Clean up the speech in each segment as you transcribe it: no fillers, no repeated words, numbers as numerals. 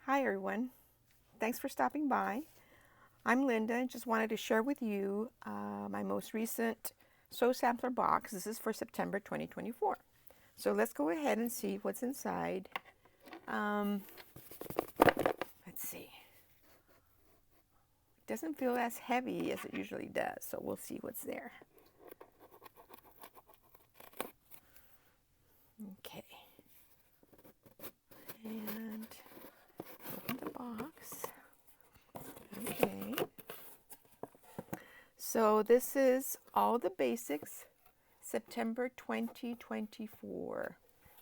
Hi everyone, thanks for stopping by. I'm Linda. Just wanted to share with you my most recent sew sampler box. This is for September 2024. So let's go ahead and see what's inside. Let's see. It doesn't feel as heavy as it usually does, so we'll see what's there. Okay. And open the box. Okay. So this is all the basics, September 2024.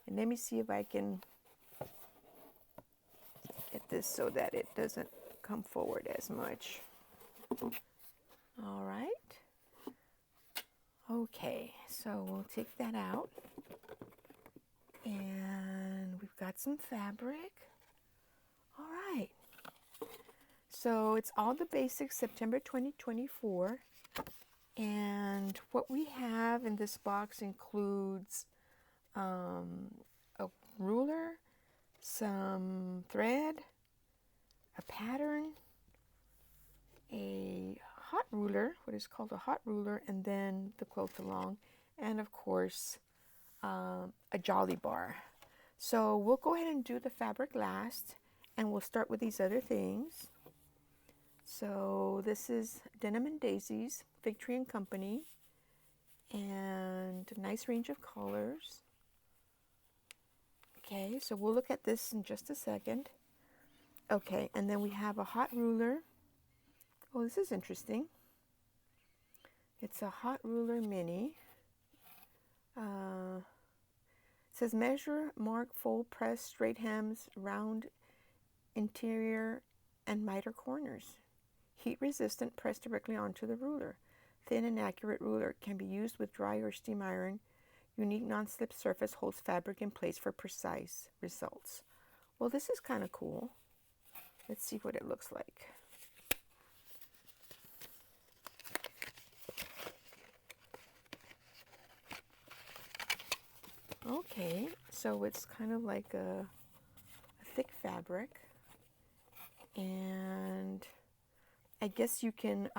And let me see if I can get this so that it doesn't come forward as much. All right. Okay, so we'll take that out. And we've got some fabric. All right. So it's all the basics, September 2024. And what we have in this box includes a ruler, some thread, a pattern, a hot ruler, what is called a hot ruler, and then the quilt along, and of course a jolly bar. So we'll go ahead and do the fabric last, and we'll start with these other things. So this is Denim and Daisies, Fig Tree and Company, and a nice range of colors. Okay, so we'll look at this in just a second. Okay, and then we have a hot ruler. Oh, this is interesting. It's a hot ruler mini. It says measure, mark, fold, press, straight hems, round interior, and miter corners. Heat resistant, press directly onto the ruler. Thin and accurate ruler, can be used with dry or steam iron. Unique non-slip surface holds fabric in place for precise results. Well, this is kind of cool. Let's see what it looks like. Okay, so it's kind of like a thick fabric, and I guess you can,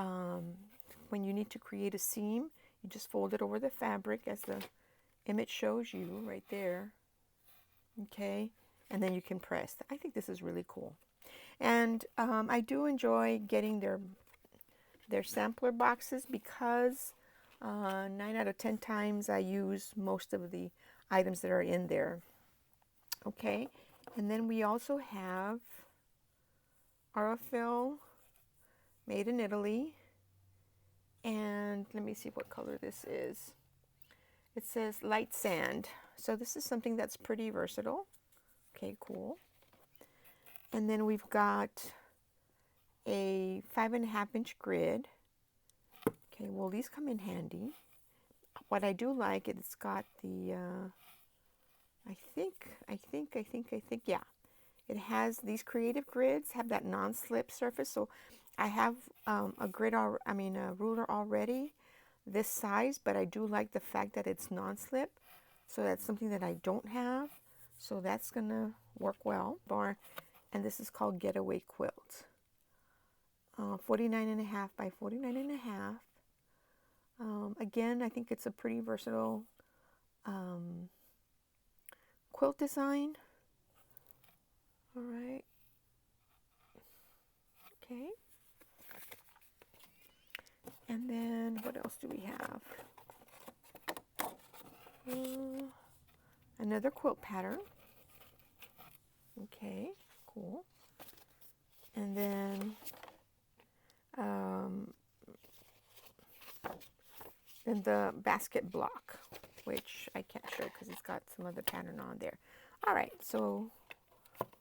when you need to create a seam, you just fold it over the fabric as the image shows you right there. Okay, and then you can press. I think this is really cool. And I do enjoy getting their sampler boxes because 9 out of 10 times I use most of the items that are in there. Okay, and then we also have Aurifil, made in Italy. And let me see what color this is. It says light sand. So this is something that's pretty versatile. Okay, cool. And then we've got a 5.5-inch grid. Okay, well, these come in handy. What I do like, it's got the, I think, yeah. It has these creative grids, have that non-slip surface. So I have a ruler already this size, but I do like the fact that it's non-slip. So that's something that I don't have. So that's gonna work well. And this is called Getaway Quilt. 49.5 by 49.5. Again, I think it's a pretty versatile quilt design. All right. Okay. And then what else do we have? Another quilt pattern. Okay, cool. And then the basket block, which I can't show because it's got some other pattern on there. All right, so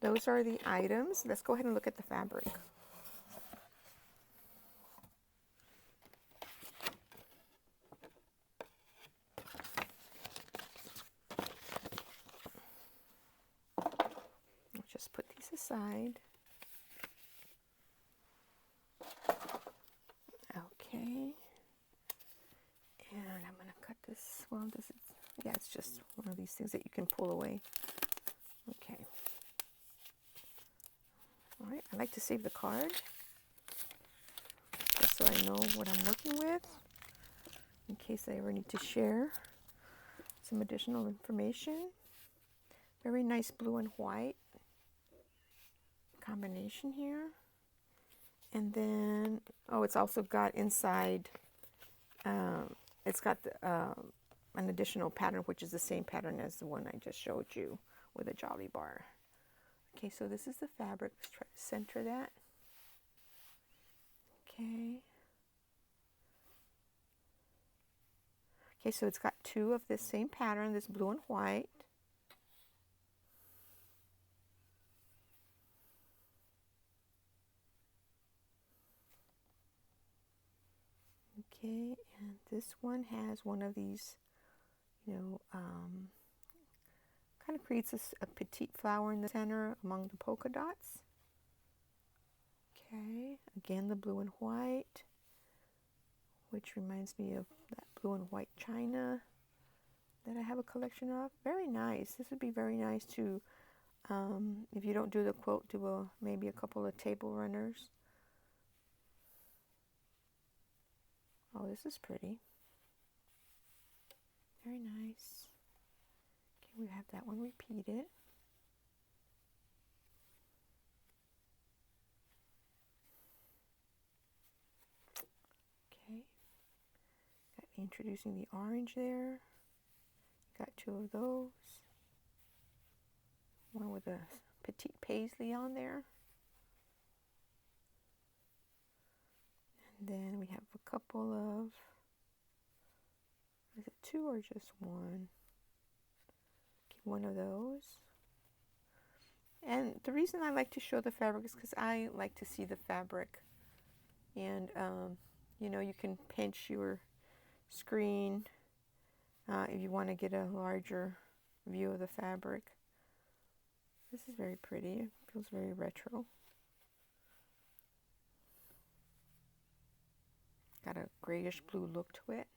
those are the items. Let's go ahead and look at the fabric. I'll just put these aside. Okay. And I'm going to cut this. Well, this is, yeah, it's just one of these things that you can pull away. Okay. All right, I like to save the card just so I know what I'm working with in case I ever need to share some additional information. Very nice blue and white combination here. And then, oh, it's also got inside, it's got an additional pattern, which is the same pattern as the one I just showed you with a jolly bar. Okay, so this is the fabric. Let's try to center that. Okay. Okay, so it's got two of this same pattern, this blue and white. Okay, and this one has one of these, kind of creates a petite flower in the center among the polka dots. Okay, again the blue and white, which reminds me of that blue and white china that I have a collection of. Very nice. This would be very nice to, if you don't do the quilt, do maybe a couple of table runners. Oh, this is pretty. Very nice. Okay, we have that one repeated. Okay. Got introducing the orange there. Got two of those. One with a petite paisley on there. And then we have a couple of, is it two or just one? Okay, one of those. And the reason I like to show the fabric is because I like to see the fabric. And, you can pinch your screen if you want to get a larger view of the fabric. This is very pretty. It feels very retro. Got a grayish blue look to it.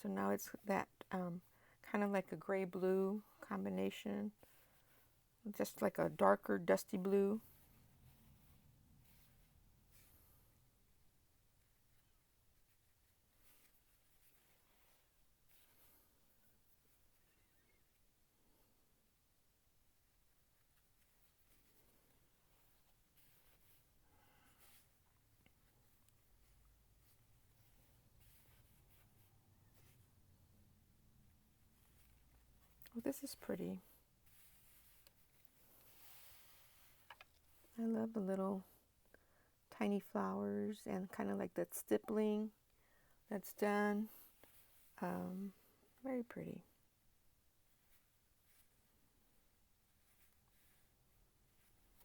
So now it's that kind of like a gray blue combination, just like a darker dusty blue. Oh, this is pretty. I love the little tiny flowers and kind of like that stippling that's done. Very pretty.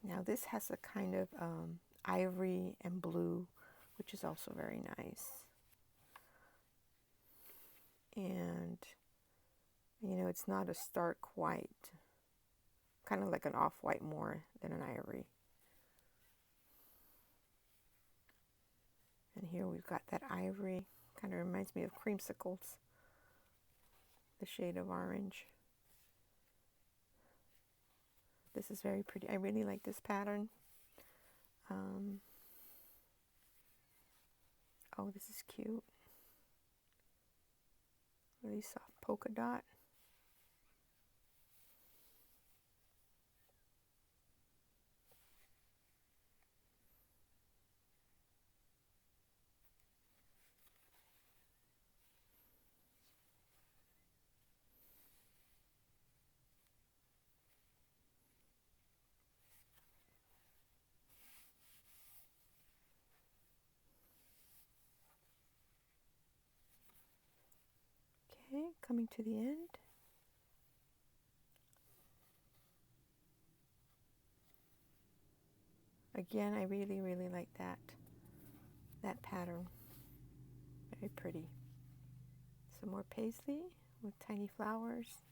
Now this has a kind of ivory and blue, which is also very nice. And, it's not a stark white, kind of like an off-white more than an ivory. And here we've got that ivory, kind of reminds me of creamsicles, the shade of orange. This is very pretty. I really like this pattern. Oh, this is cute. Really soft polka dot. Okay, coming to the end. Again, I really, really like that pattern. Very pretty. Some more paisley with tiny flowers.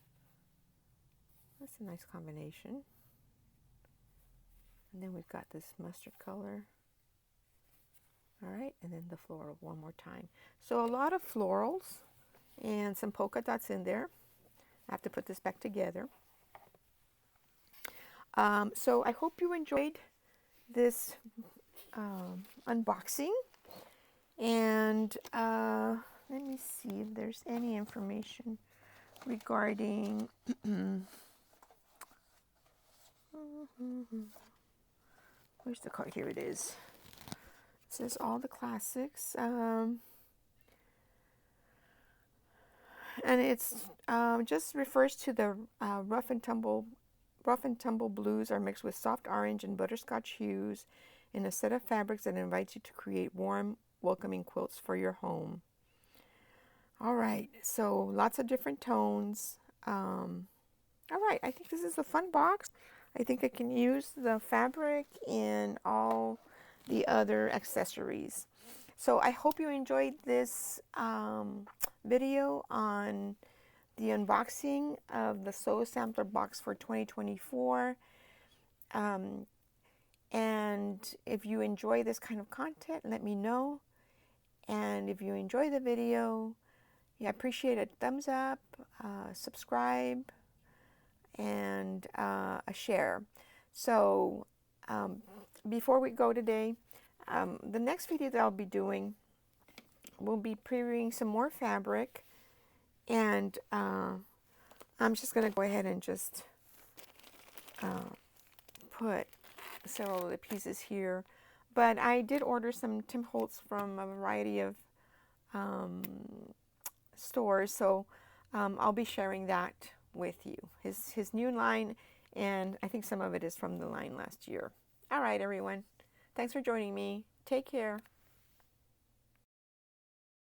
That's a nice combination. And then we've got this mustard color. All right, and then the floral one more time. So a lot of florals and some polka dots in there. I have to put this back together. So I hope you enjoyed this unboxing. And let me see if there's any information regarding where's the card? Here it is. It says all the classics. And it's just refers to the rough and tumble blues are mixed with soft orange and butterscotch hues in a set of fabrics that invites you to create warm, welcoming quilts for your home. All right, so lots of different tones. All right, I think this is a fun box. I think I can use the fabric and all the other accessories. So I hope you enjoyed this video on the unboxing of the Sew Sampler box for 2024. And if you enjoy this kind of content, let me know. And if you enjoy the video, I appreciate a thumbs up, subscribe, and a share. So before we go today, the next video that I'll be doing will be previewing some more fabric, and I'm just going to go ahead and just put several of the pieces here. But I did order some Tim Holtz from a variety of stores, so I'll be sharing that with you. His new line, and I think some of it is from the line last year. All right, everyone. Thanks for joining me. Take care.